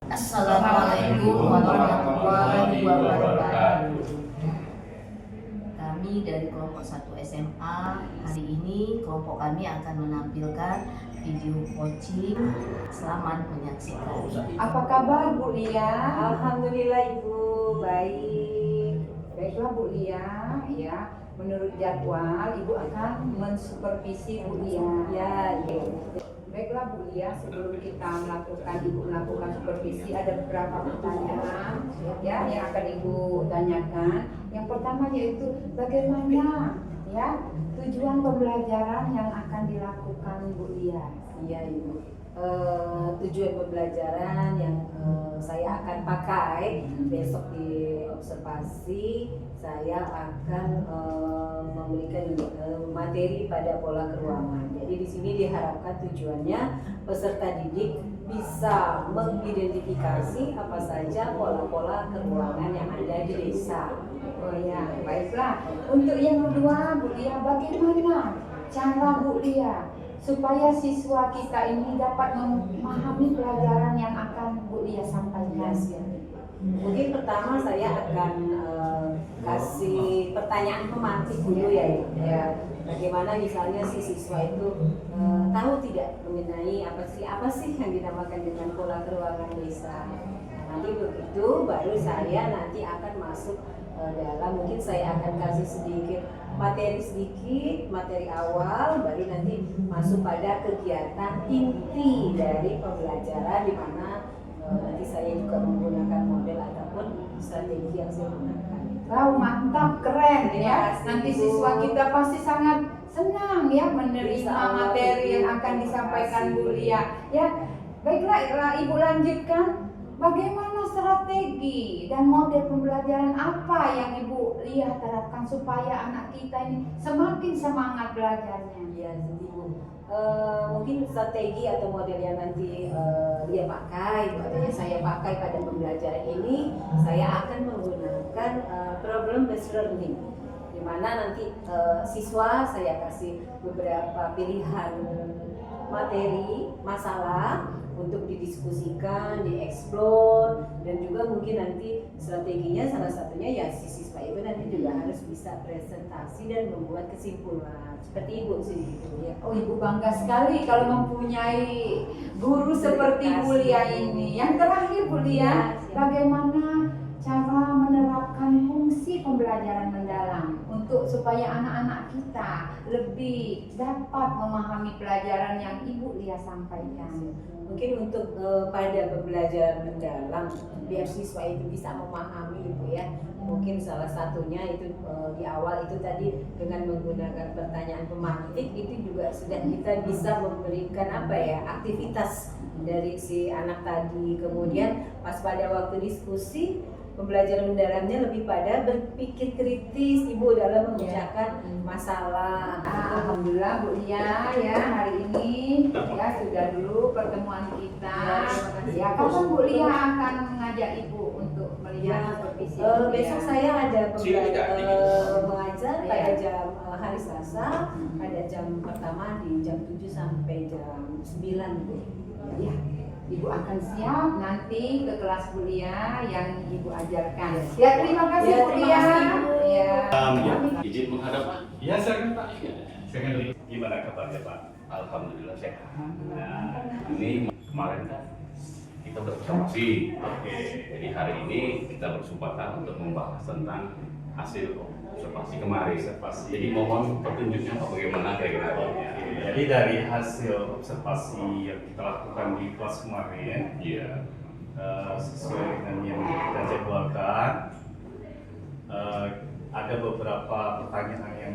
Assalamualaikum warahmatullahi wabarakatuh. Kami dari kelompok 1 SMA, hari ini kelompok kami akan menampilkan video coaching. Selamat menyaksikan. Apa kabar Bu Lia? Alhamdulillah Ibu, baik. Baiklah Bu Lia, ya. Menurut jadwal Ibu akan mensupervisi Bu Lia. Ya, Baiklah Bu Lia, sebelum kita Ibu melakukan supervisi, ada beberapa pertanyaan ya yang akan Ibu tanyakan. Yang pertama yaitu bagaimana ya tujuan pembelajaran yang akan dilakukan Bu Lia? iya Ibu. Tujuan pembelajaran yang saya akan pakai besok di observasi, saya akan memberikan materi pada pola keruangan. Jadi di sini diharapkan tujuannya peserta didik bisa mengidentifikasi apa saja pola-pola keruangan yang ada di desa. Oh ya, baiklah. Untuk yang kedua Bu Lia, bagaimana cara Bu Lia supaya siswa kita ini dapat memahami pelajaran yang akan Bu Lia sampaikan? Mungkin pertama saya akan kasih pertanyaan pemantik dulu ya. Bagaimana misalnya si siswa itu tahu tidak mengenai apa sih yang dinamakan dengan pola keruangan desa. Nanti begitu baru saya nanti akan masuk dalam, mungkin saya akan kasih sedikit materi awal, baru nanti masuk pada kegiatan inti dari pembelajaran, di mana nanti saya juga menggunakan model ataupun strategi yang saya gunakan. Wow, mantap, keren ya. Kasih, Nanti Bu. siswa kita pasti sangat senang ya menerima Insya Allah, materi yang Ibu. akan disampaikan Terima Bu kasih. Lia. Ya, baiklah Ibu lanjutkan. Bagaimana strategi dan model pembelajaran apa yang Ibu Lia terapkan supaya anak kita ini semakin semangat belajarnya? Iya, jadi Bu, mungkin strategi atau model yang nanti dia pakai atau yang saya pakai pada pembelajaran ini, saya akan menggunakan problem based learning, di mana nanti siswa saya kasih beberapa pilihan materi, masalah untuk didiskusikan, dieksplor, dan juga mungkin nanti strateginya salah satunya ya si siswa itu nanti juga harus bisa presentasi dan membuat kesimpulan seperti Ibu sih gitu ya. Oh, Ibu bangga sekali kalau mempunyai guru seperti Terima Bu kasih, Lia Bu. ini. Yang terakhir Bu Lia, Ya, siap. bagaimana cara menerapkan fungsi pembelajaran mendalam untuk supaya anak-anak kita lebih dapat memahami pelajaran yang Ibu Lia sampaikan? Mungkin untuk pada pembelajaran mendalam biar siswa itu bisa memahami itu ya. Mungkin salah satunya itu di awal itu tadi dengan menggunakan pertanyaan pemantik itu juga sudah kita bisa memberikan aktivitas dari si anak tadi. Kemudian pas pada waktu diskusi, pembelajaran mendalamnya lebih pada berpikir kritis Ibu dalam memecahkan masalah. Alhamdulillah Bu Lia ya, hari ini ya sudah dulu pertemuan kita. Ya, kapan Bu Lia akan mengajak Ibu untuk melihat supervisi? Besok saya ada mengajar pada jam hari Selasa, pada jam pertama di jam 7 sampai jam 9 Bu. Ya, Ibu akan siap nanti ke kelas Bu Lia yang Ibu ajarkan. Ya, terima kasih Ya, Bu terima Lia. kasih, Bu. Ya. Izin menghadap Pak. Ya, silakan Pak. Silakan. Gimana kabarnya Pak? Alhamdulillah sehat. Nah, ini kemarin kan kita berobservasi. Oke. Jadi hari ini kita berkesempatan untuk membahas tentang hasil observasi kemarin. Jadi mohon petunjuknya Pak, bagaimana kira-kira Pak? Jadi dari hasil observasi yang kita lakukan di kelas kemarin, Iya. sesuai dengan yang kita jadwalkan, ada beberapa pertanyaan yang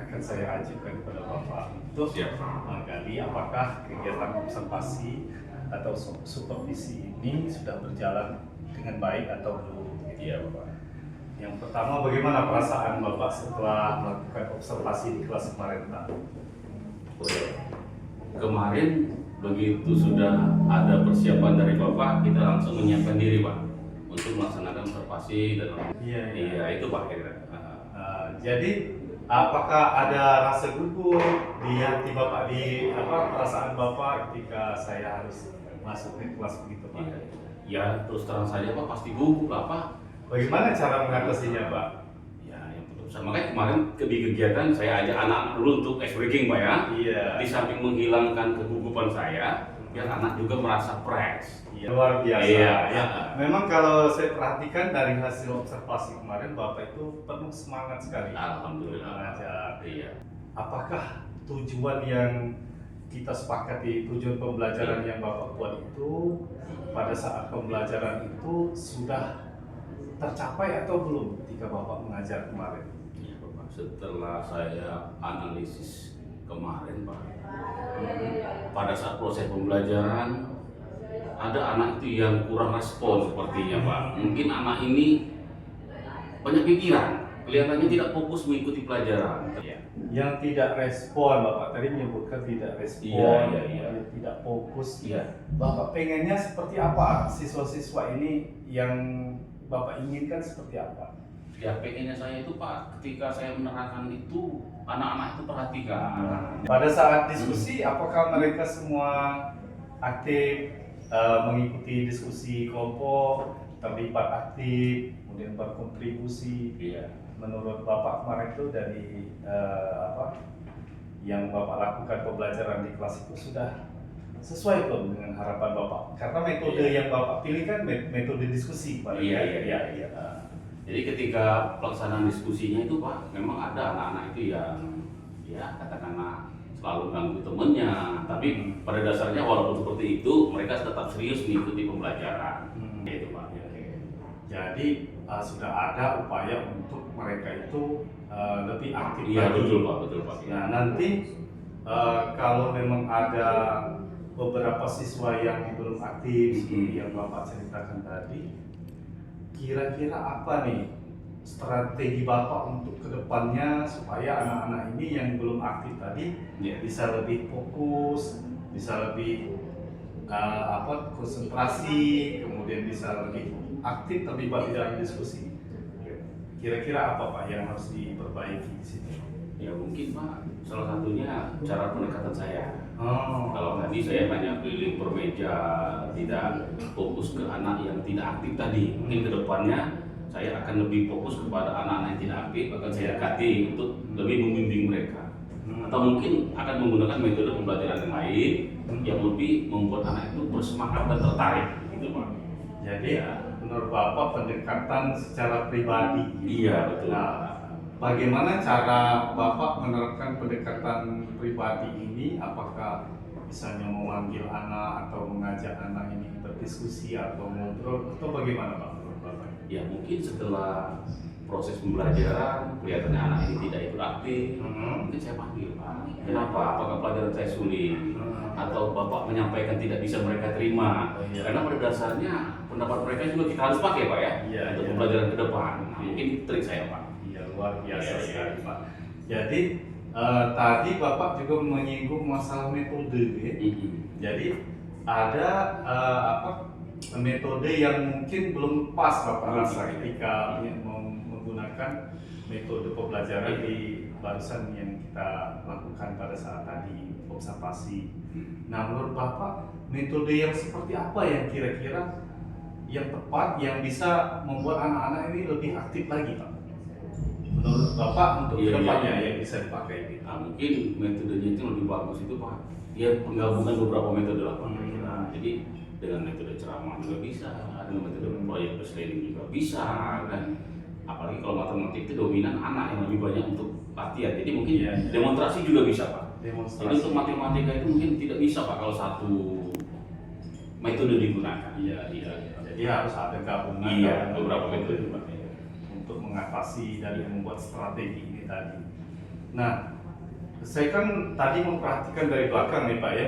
akan saya ajukan kepada Bapak untuk Siap. menggali apakah kegiatan observasi atau supervisi ini sudah berjalan dengan baik atau belum. Iya Bapak. Yang pertama, bagaimana perasaan Bapak setelah melakukan observasi di kelas kemarin Pak? Kemarin begitu sudah ada persiapan dari Bapak, kita langsung menyiapkan diri Pak untuk melaksanakan observasi dan iya itu Pak kira-kira. Jadi apakah ada rasa gugup di hati Bapak, perasaan Bapak ketika saya harus masuk ke kelas begitu Pak? Iya. Ya terus terang saja Pak, pasti gugup lah Pak. Bagaimana cara mengatasinya Pak? Ya yang betul. Makanya kemarin di kegiatan saya ajak anak-anak dulu untuk ice breaking Pak ya. Iya. Di samping menghilangkan kegugupan saya, biar anak juga merasa fresh. Luar biasa. Iya. Ya. Memang kalau saya perhatikan dari hasil observasi kemarin, Bapak itu penuh semangat sekali. Alhamdulillah. Mengajar. Iya. Apakah tujuan yang kita sepakati, tujuan pembelajaran yang Bapak buat itu pada saat pembelajaran itu sudah tercapai atau belum ketika Bapak mengajar kemarin? Iya Bapak. Setelah saya analisis kemarin Pak, pada saat proses pembelajaran ada anak itu yang kurang respon sepertinya Pak. Mungkin anak ini banyak pikiran, kelihatannya tidak fokus mengikuti pelajaran. Yang tidak respon, Bapak tadi menyebutkan tidak respon, Iya. tidak fokus. Iya. Bapak pengennya seperti apa siswa-siswa ini yang Bapak inginkan seperti apa? Ya pengennya saya itu Pak, ketika saya menerangkan itu anak-anak itu perhatikan. Pada saat diskusi, apakah mereka semua aktif mengikuti diskusi kelompok, terlibat aktif, kemudian berkontribusi? Iya. Menurut Bapak kemarin itu dari yang Bapak lakukan pembelajaran di kelas itu sudah sesuai belum dengan harapan Bapak? Karena metode yang Bapak pilih kan metode diskusi Pak. Iya. Jadi ketika pelaksanaan diskusinya itu Pak, memang ada anak-anak itu yang ya katakanlah selalu ganggu temennya, tapi pada dasarnya walaupun seperti itu mereka tetap serius mengikuti pembelajaran. Itu Pak. Jadi sudah ada upaya untuk mereka itu lebih aktif Iya lagi. betul Pak. Nah nanti kalau memang ada beberapa siswa yang belum aktif seperti yang Bapak ceritakan tadi, kira-kira apa nih strategi Bapak untuk kedepannya supaya anak-anak ini yang belum aktif tadi bisa lebih fokus, bisa lebih konsentrasi, kemudian bisa lebih aktif terlibat di dalam diskusi. Kira-kira apa Pak yang harus diperbaiki di sini? Ya mungkin Pak, salah satunya cara pendekatan saya. Oh. Kalau tadi saya banyak keliling bermeja, tidak fokus ke anak yang tidak aktif tadi. Mungkin kedepannya saya akan lebih fokus kepada anak-anak yang tidak aktif, akan saya dekati untuk lebih membimbing mereka. Atau mungkin akan menggunakan metode pembelajaran yang lain yang lebih membuat anak itu bersemangat dan tertarik, gitu Pak. Jadi menurut Bapak pendekatan secara pribadi. Iya betul. Nah, bagaimana cara Bapak menerapkan pendekatan pribadi ini? Apakah misalnya memanggil anak atau mengajak anak ini berdiskusi atau ngobrol atau bagaimana Pak menurut Bapak? Ya mungkin setelah proses pembelajaran kelihatannya anak ini tidak ikut aktif, mungkin saya panggil Pak. Kenapa? Apakah pelajaran saya sulit? Atau Bapak menyampaikan tidak bisa mereka terima? Karena pada dasarnya pendapat mereka juga kita harus pakai Pak ya, untuk pembelajaran ke depan. Nah, mungkin itu trik saya Pak. Iya luar biasa sekali Pak. Jadi tadi Bapak juga menyinggung masalah metode, ya? Jadi ada metode yang mungkin belum pas Bapak rasa ketika menggunakan metode pembelajaran di barusan yang kita lakukan pada saat tadi observasi. Nah menurut Bapak metode yang seperti apa yang kira-kira yang tepat yang bisa membuat anak-anak ini lebih aktif lagi Pak? Menurut Bapak untuk kedepannya yang bisa dipakai? Nah, mungkin metodenya itu lebih bagus itu Pak. Ya penggabungan beberapa metode lah Pak. Jadi dengan metode ceramah juga bisa, dengan metode proyek presleading juga bisa kan. Apalagi kalau matematik itu dominan anak yang lebih banyak untuk latihan. Jadi mungkin demonstrasi juga bisa Pak. Jadi untuk matematika itu mungkin tidak bisa Pak kalau satu metode digunakan. Jadi harus ada gabungan beberapa metode Pak. Untuk mengatasi dan membuat strategi ini tadi. Nah, saya kan tadi memperhatikan dari belakang nih Pak ya.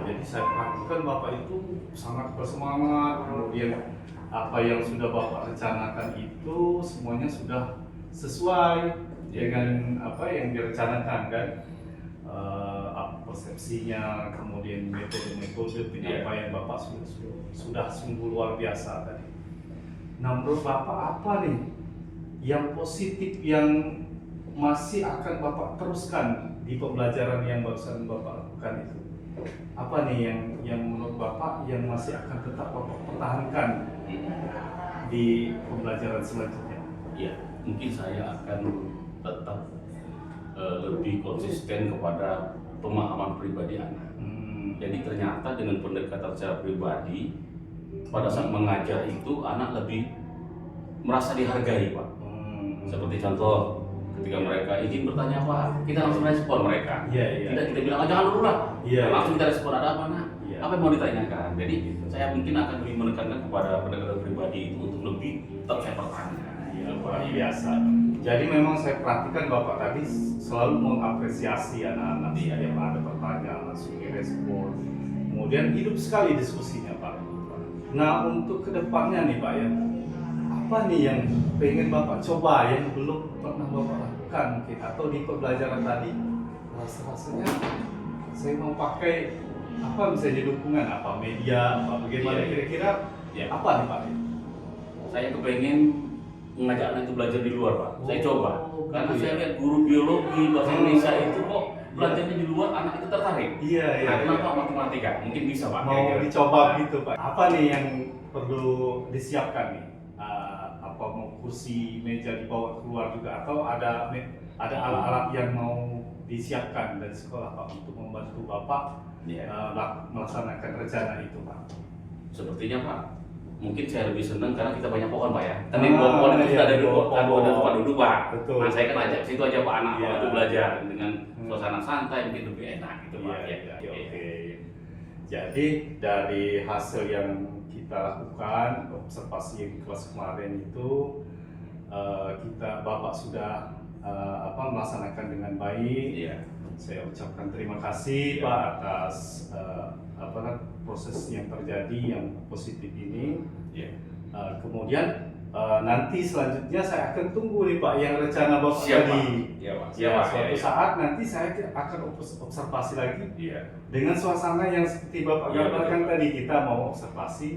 Jadi saya perhatikan Bapak itu sangat bersemangat, kemudian apa yang sudah Bapak rencanakan itu semuanya sudah sesuai dengan apa yang direncanakan kan. Persepsinya, kemudian metode-metode penyampaian Bapak sudah sungguh luar biasa tadi. Nah menurut Bapak apa nih yang positif yang masih akan Bapak teruskan di pembelajaran yang barusan Bapak lakukan itu? Apa nih yang menurut Bapak yang masih akan tetap Bapak pertahankan di pembelajaran selanjutnya? Ya, mungkin saya akan tetap lebih konsisten kepada pemahaman pribadi anak. Jadi ternyata dengan pendekatan secara pribadi, pada saat mengajar itu anak lebih merasa dihargai, Pak. Seperti contoh, ketika mereka izin bertanya Pak, kita langsung respon mereka. Iya. Tidak kita bilang, jangan dulu lah. Iya. Langsung kita respon, ada apa nak? Iya. Apa yang mau ditanyakan? Jadi saya mungkin akan lebih menekankan kepada pendekatan pribadi itu untuk lebih tetap saya pertahankan. Ya, luar biasa. Jadi memang saya perhatikan Bapak tadi selalu mengapresiasi anak-anak yang ada pertanyaan langsung direspon. Kemudian hidup sekali diskusinya Pak. Nah untuk kedepannya nih Pak ya, apa nih yang pengen Bapak coba yang belum pernah Bapak lakukan mungkin atau di pembelajaran tadi rasanya saya mau pakai apa misalnya dukungan apa media apa bagaimana Iya. kira-kira Iya. apa nih Pak? Saya kepengen mengajak anak itu belajar di luar, Pak. Saya coba. Karena gitu saya ya. lihat guru biologi bahasa Indonesia itu kok belajarnya di luar, anak itu tertarik. Iya. Nah, kenapa matematika? Mungkin bisa, Pak. Mau kira-kira. dicoba gitu Pak. Apa nih yang perlu disiapkan nih? Apa mau kursi meja dibawa keluar juga atau ada alat-alat yang mau disiapkan dari sekolah Pak untuk membantu Bapak Iya. melaksanakan rencana itu Pak? Sepertinya, Pak, mungkin saya lebih senang karena kita banyak pohon, Pak ya. Kan Ah, di pohon itu iya, sudah ada pohon. ada tempat duduk, Pak. Betul. Nah, saya kan ajak situ aja Pak anak Iya. itu belajar dengan Hmm. suasana santai, mungkin lebih enak gitu, Pak. Iya, Ya. iya, oke. Jadi dari hasil yang kita lakukan observasi yang di kelas kemarin itu Bapak sudah melaksanakan dengan baik. Iya. Saya ucapkan terima kasih Pak atas proses yang terjadi yang positif ini. Iya. Kemudian nanti selanjutnya saya akan tunggu nih Pak yang rencana Bapak Siap, Pak. tadi. Iya, Pak. Ya, Pak. suatu Iya, saat nanti saya akan observasi lagi Iya. dengan suasana yang seperti Bapak Iya, gambarkan betul. tadi. Kita mau observasi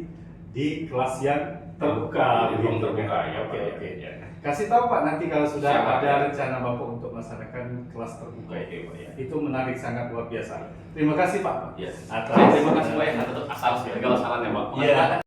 di kelas yang terbuka. Di ruang begitu terbuka, kan? ya, Oke, Pak. oke. Iya. Kasih tahu Pak nanti kalau sudah Siap, Pak. ada rencana Bapak untuk melaksanakan kelas terbuka. Oke, Pak, ya. Itu menarik, sangat luar biasa. Terima kasih Pak. Iya. Atas Terima kasih Pak ya atas asal segala sarannya, Pak. Iya.